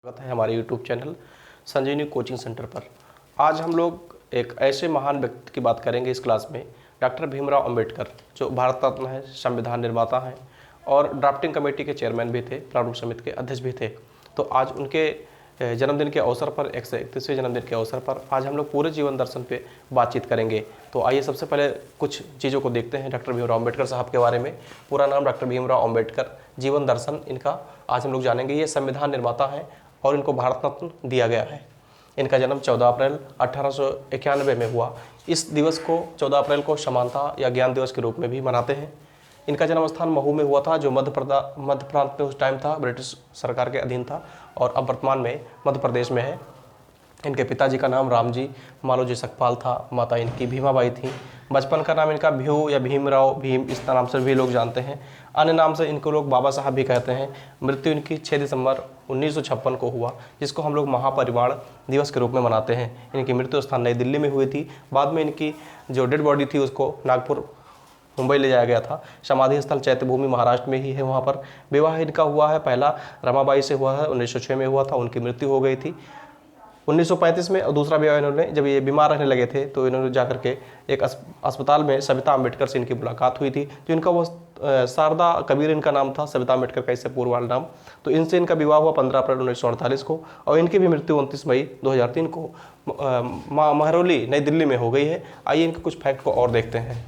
स्वागत है हमारे YouTube चैनल संजीवनी कोचिंग सेंटर पर। आज हम लोग एक ऐसे महान व्यक्ति की बात करेंगे इस क्लास में, डॉक्टर भीमराव अंबेडकर, जो भारत रत्न है, संविधान निर्माता हैं और ड्राफ्टिंग कमेटी के चेयरमैन भी थे, प्रारूप समिति के अध्यक्ष भी थे। तो आज उनके जन्मदिन के अवसर पर, 131वें जन्मदिन के अवसर पर आज हम लोग पूरे जीवन दर्शन पे बातचीत करेंगे। तो आइए सबसे पहले कुछ चीज़ों को देखते हैं डॉक्टर भीमराव अंबेडकर साहब के बारे में। पूरा नाम डॉक्टर भीमराव अंबेडकर, जीवन दर्शन इनका आज हम लोग जानेंगे। ये संविधान निर्माता हैं और इनको भारत रत्न दिया गया है। इनका जन्म 14 अप्रैल 1891 में हुआ। इस दिवस को 14 अप्रैल को समानता या ज्ञान दिवस के रूप में भी मनाते हैं। इनका जन्म स्थान महू में हुआ था, जो मध्य प्रांत में उस टाइम था, ब्रिटिश सरकार के अधीन था और अब वर्तमान में मध्य प्रदेश में है। इनके पिताजी का नाम रामजी मालोजी सकपाल था, माता इनकी भीमाबाई थी। बचपन का नाम इनका भीऊ या भीमराव, भीम इस नाम से भी लोग जानते हैं। अन्य नाम से इनको लोग बाबा साहब भी कहते हैं। मृत्यु इनकी 6 दिसंबर 1956 को हुआ, जिसको हम लोग महापरिवार दिवस के रूप में मनाते हैं। इनकी मृत्यु स्थान नई दिल्ली में हुई थी। बाद में इनकी जो डेड बॉडी थी उसको नागपुर, मुंबई ले जाया गया था। समाधि स्थल चैत्यभूमि महाराष्ट्र में ही है। वहाँ पर विवाह इनका हुआ है, पहला रमाबाई से हुआ है, 1906 में हुआ था। उनकी मृत्यु हो गई थी 1935 में। और दूसरा विवाह इन्होंने, जब ये बीमार रहने लगे थे तो इन्होंने जाकर के एक अस्पताल में सविता अम्बेडकर से इनकी मुलाकात हुई थी। जो इनका वो शारदा कबीर इनका नाम था, सविता अम्बेडकर का इससे पूर्व वाला नाम। तो इनसे इनका विवाह हुआ 15 अप्रैल 1948 को और इनकी भी मृत्यु 29 मई 2003 को महरौली नई दिल्ली में हो गई है। आइए इनके कुछ फैक्ट को और देखते हैं।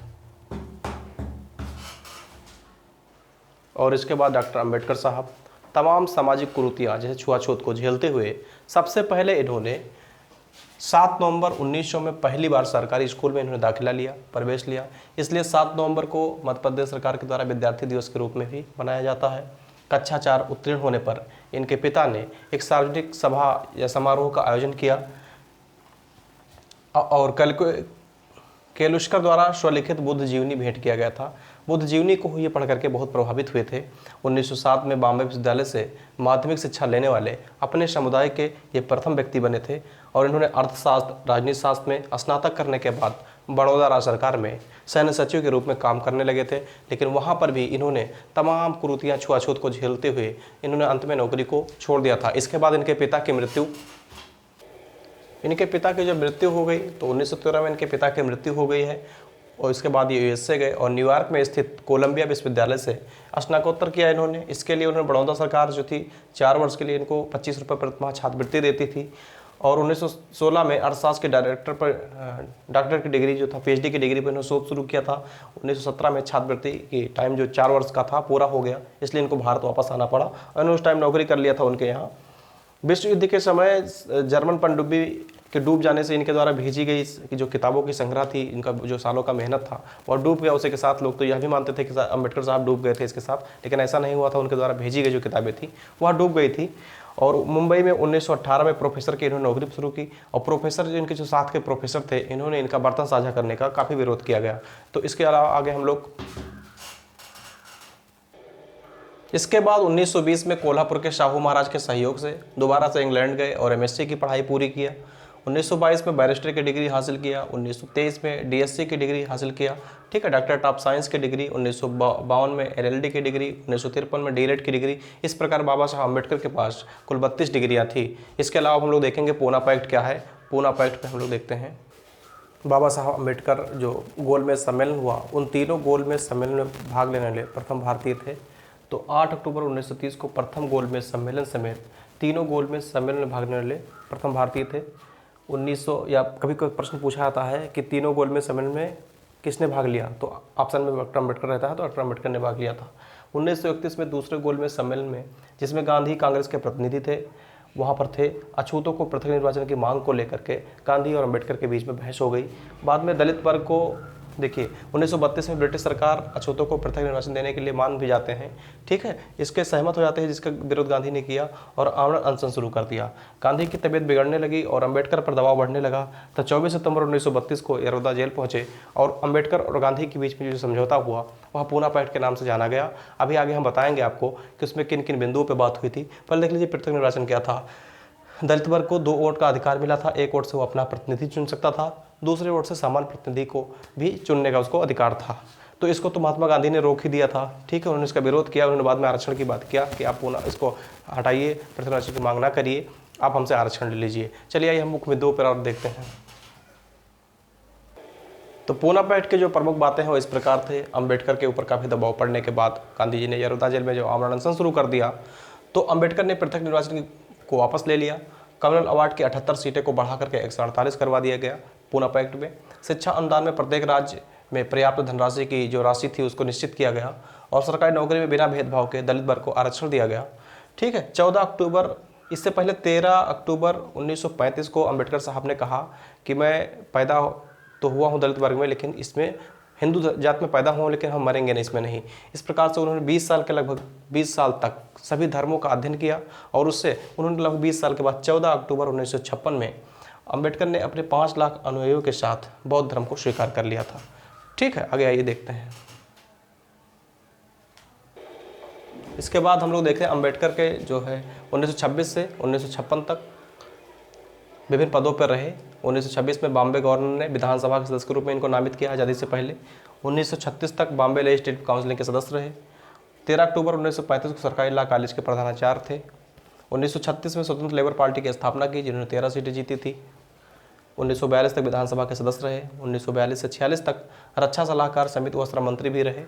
और इसके बाद डॉक्टर अंबेडकर साहब तमाम सामाजिक कुरीतियाँ जैसे छुआछूत को झेलते हुए सबसे पहले इन्होंने 7 नवंबर 1900 में पहली बार सरकारी स्कूल में इन्होंने दाखिला लिया, प्रवेश लिया। इसलिए 7 नवंबर को मध्य प्रदेश सरकार के द्वारा विद्यार्थी दिवस के रूप में भी मनाया जाता है। कक्षा 4 उत्तीर्ण होने पर इनके पिता ने एक सार्वजनिक सभा या समारोह का आयोजन किया और केलुष्कर द्वारा स्वलिखित बुद्ध जीवनी भेंट किया गया था। बुद्ध जीवनी को ये पढ़ करके बहुत प्रभावित हुए थे। 1907 में बॉम्बे विश्वविद्यालय से माध्यमिक शिक्षा लेने वाले अपने समुदाय के ये प्रथम व्यक्ति बने थे और इन्होंने अर्थशास्त्र, राजनीति शास्त्र में स्नातक करने के बाद बड़ौदा राज्य सरकार में सैन्य सचिव के रूप में काम करने लगे थे। लेकिन वहाँ पर भी इन्होंने तमाम कुरीतियाँ, छुआछूत को झेलते हुए इन्होंने अंत में नौकरी को छोड़ दिया था। इसके बाद इनके पिता की मृत्यु हो गई, तो 1913 में इनके पिता की मृत्यु हो गई है। और इसके बाद ये यूएसए गए और न्यूयॉर्क में स्थित कोलंबिया विश्वविद्यालय से स्नातकोत्तर किया इन्होंने। इसके लिए उन्होंने बड़ौदा सरकार जो थी 4 वर्ष के लिए इनको 25 रुपये प्रतिमाह छात्रवृत्ति देती थी। और 1916 में अर्थशास्त्र के डॉक्टर की डिग्री जो था, पीएचडी की डिग्री पर इन्होंने शोध शुरू किया था। 1917 में छात्रवृत्ति की टाइम जो 4 वर्ष का था पूरा हो गया, इसलिए इनको भारत वापस आना पड़ा और इन्होंने उस टाइम नौकरी कर लिया था उनके यहाँ। विश्व युद्ध के समय जर्मन पनडुब्बी के डूब जाने से इनके द्वारा भेजी गई जो किताबों की संग्रह थी, इनका जो सालों का मेहनत था वह डूब गया। उसी के साथ लोग तो यह भी मानते थे कि अंबेडकर साहब डूब गए थे इसके साथ, लेकिन ऐसा नहीं हुआ था। उनके द्वारा भेजी गई जो किताबें थी वह डूब गई थी। और मुंबई में 1918 में प्रोफेसर की इन्होंने नौकरी शुरू की और प्रोफेसर जो इनके जो साथ के प्रोफेसर थे, इन्होंने इनका बर्तन साझा करने का काफ़ी विरोध किया गया। तो इसके अलावा आगे हम लोग, इसके बाद 1920 में कोल्हापुर के शाहू महाराज के सहयोग से दोबारा से इंग्लैंड गए और एमएससी की पढ़ाई पूरी किया। 1922 में बैरिस्टर की डिग्री हासिल किया। 1923 में डीएससी की डिग्री हासिल किया, ठीक है, डॉक्टरेट ऑफ साइंस की डिग्री। 1952 में एलएलडी की डिग्री, 1953 में डीएलएड की डिग्री। इस प्रकार बाबा साहब अम्बेडकर के पास कुल 32 डिग्रियाँ थी। इसके अलावा हम लोग देखेंगे पूना पैक्ट क्या है। पूना पैक्ट में हम लोग देखते हैं बाबा साहब अम्बेडकर जो गोलमेज सम्मेलन हुआ, उन तीनों गोलमेज सम्मेलन में भाग लेने वाले प्रथम भारतीय थे। तो 8 अक्टूबर 1930 को प्रथम गोलमेज सम्मेलन समेत तीनों गोलमेज सम्मेलन में भाग लेने वाले प्रथम भारतीय थे। 1900 या कभी कोई प्रश्न पूछा जाता है कि तीनों गोलमेज सम्मेलन में किसने भाग लिया, तो ऑप्शन में डॉक्टर अम्बेडकर रहता है, तो डॉक्टर अम्बेडकर ने भाग लिया था। 1931 में दूसरे गोलमेज सम्मेलन में, जिसमें गांधी कांग्रेस के प्रतिनिधि थे, वहाँ पर थे। अछूतों को पृथक निर्वाचन की मांग को लेकर के गांधी और अम्बेडकर के बीच में बहस हो गई। बाद में दलित वर्ग को, देखिए 1932 में ब्रिटिश सरकार अछूतों को पृथक निर्वाचन देने के लिए मान भी जाते हैं, ठीक है, इसके सहमत हो जाते हैं, जिसका विरोध गांधी ने किया और आमरण अनशन शुरू कर दिया। गांधी की तबीयत बिगड़ने लगी और अंबेडकर पर दबाव बढ़ने लगा। तो 24 सितंबर 1932 को यरौदा जेल पहुंचे और अंबेडकर और गांधी के बीच में जो समझौता हुआ वह पूना पैक्ट के नाम से जाना गया। अभी आगे हम बताएंगे आपको कि उसमें किन किन बिंदुओं पर बात हुई थी। पहले देख लीजिए पृथक निर्वाचन क्या था। दलित वर्ग को 2 वोट का अधिकार मिला था। 1 वोट से वो अपना प्रतिनिधि चुन सकता था, दूसरे वोट से सामान्य प्रतिनिधि को भी चुनने का उसको अधिकार था। तो इसको तो महात्मा गांधी ने रोक ही दिया था, ठीक है। उन्होंने इसका विरोध किया, उन्होंने बाद में आरक्षण की बात किया कि आप पुनः इसको हटाइए, पृथ्वी आरक्षण की मांग ना करिए, आप हमसे आरक्षण ले लीजिए। चलिए आइए हम मुख्य मुद्दों पर और देखते हैं। तो पूना पैक्ट के जो प्रमुख बातें हैं वो इस प्रकार थे। अम्बेडकर के ऊपर काफ़ी दबाव पड़ने के बाद गांधी जी ने यरोदा जेल में जो आमरण अनशन शुरू कर दिया, तो अम्बेडकर ने पृथक निर्वाचन को वापस ले लिया। कम्युनल अवार्ड की 78 सीटें को बढ़ा करके 148 करवा दिया गया पूना पैक्ट में। शिक्षा अनुदान में प्रत्येक राज्य में पर्याप्त धनराशि की जो राशि थी उसको निश्चित किया गया, और सरकारी नौकरी में बिना भेदभाव के दलित वर्ग को आरक्षण दिया गया, ठीक है। 14 अक्टूबर, इससे पहले 13 अक्टूबर 1935 को अम्बेडकर साहब ने कहा कि मैं पैदा तो हुआ हूँ दलित वर्ग में, लेकिन इसमें हिंदू जात में पैदा हुआ हूँ, लेकिन हम मरेंगे नहीं इसमें नहीं। इस प्रकार से उन्होंने 20 साल के लगभग 20 साल तक सभी धर्मों का अध्ययन किया, और उससे उन्होंने लगभग 20 साल के बाद 14 अक्टूबर 1956 में अम्बेडकर ने अपने 5 लाख अनुयायियों के साथ बौद्ध धर्म को स्वीकार कर लिया था, ठीक है। आगे आइए देखते हैं। इसके बाद हम लोग देखते हैं अम्बेडकर के जो है 1926 से 1956 तक विभिन्न पदों पर रहे। 1926 में बॉम्बे गवर्नर ने विधानसभा के सदस्य के रूप में इनको नामित किया आज़ादी से पहले। 1936 तक बॉम्बे लेजिस्लेटिव काउंसिल के सदस्य रहे। 13 अक्टूबर 1935 को सरकारी लॉ कॉलेज के प्रधानाचार्य थे। 1936 में स्वतंत्र लेबर पार्टी की स्थापना की, जिन्होंने 13 सीटें जीती थी। 1942 तक विधानसभा के सदस्य रहे। 1942 से 46 तक रक्षा सलाहकार समिति व श्रम मंत्री भी रहे।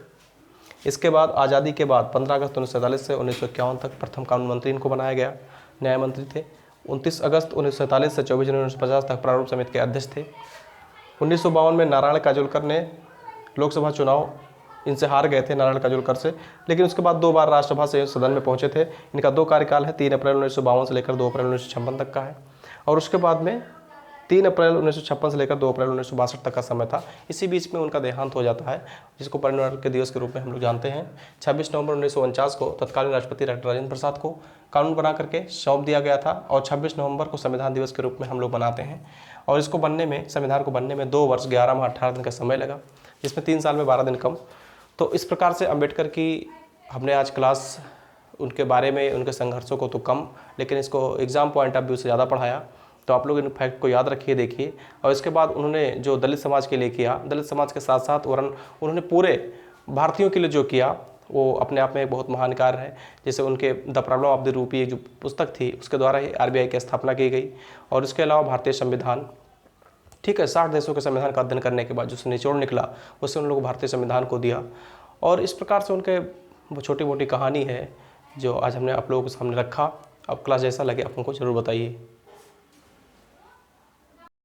इसके बाद आज़ादी के बाद 15 अगस्त 1947 से 1951 तक प्रथम कानून मंत्री इनको बनाया गया, न्याय मंत्री थे। 29 अगस्त 1947 से 24 जनवरी 1950 तक प्रारूप समिति के अध्यक्ष थे। 1952 में नारायण काजोलकर ने लोकसभा चुनाव इनसे हार गए थे, नारायण काजोलकर से, लेकिन उसके बाद 2 बार राज्यसभा से सदन में पहुंचे थे। इनका 2 कार्यकाल है, 3 अप्रैल 1952 से लेकर 2 अप्रैल 1956 तक का है, और उसके बाद में 3 अप्रैल 1956 से लेकर 2 अप्रैल 1962 तक का समय था। इसी बीच में उनका देहांत हो जाता है, जिसको परिनिर्वाण के दिवस के रूप में हम लोग जानते हैं। 26 नवंबर 1949 को तत्कालीन राष्ट्रपति डॉक्टर राजेंद्र प्रसाद को कानून बना करके सौंप दिया गया था, और 26 नवंबर को संविधान दिवस के रूप में हम लोग मनाते हैं। और इसको बनने में, संविधान को बनने में 2 वर्ष 11 माह 18 दिन का समय लगा, जिसमें 3 साल में 12 दिन कम। तो इस प्रकार से अम्बेडकर की हमने आज क्लास उनके बारे में, उनके संघर्षों को तो कम, लेकिन इसको एग्जाम पॉइंट ऑफ व्यू से ज़्यादा पढ़ाया। तो आप लोग इन फैक्ट को याद रखिए, देखिए। और इसके बाद उन्होंने जो दलित समाज के लिए किया, दलित समाज के साथ साथ वरन उन्होंने पूरे भारतीयों के लिए जो किया, वो अपने आप में एक बहुत महान कार्य है। जैसे उनके the problem of the rupee जो पुस्तक थी, उसके द्वारा ही RBI की स्थापना की गई। और इसके अलावा भारतीय संविधान, ठीक है, 60 देशों के संविधान का अध्ययन करने के बाद जो निचोड़ निकला, उससे उन लोगों को भारतीय संविधान को दिया। और इस प्रकार से उनके वो छोटी मोटी कहानी है जो आज हमने आप लोगों के सामने रखा। अब क्लास जैसा लगे आप हमको जरूर बताइए।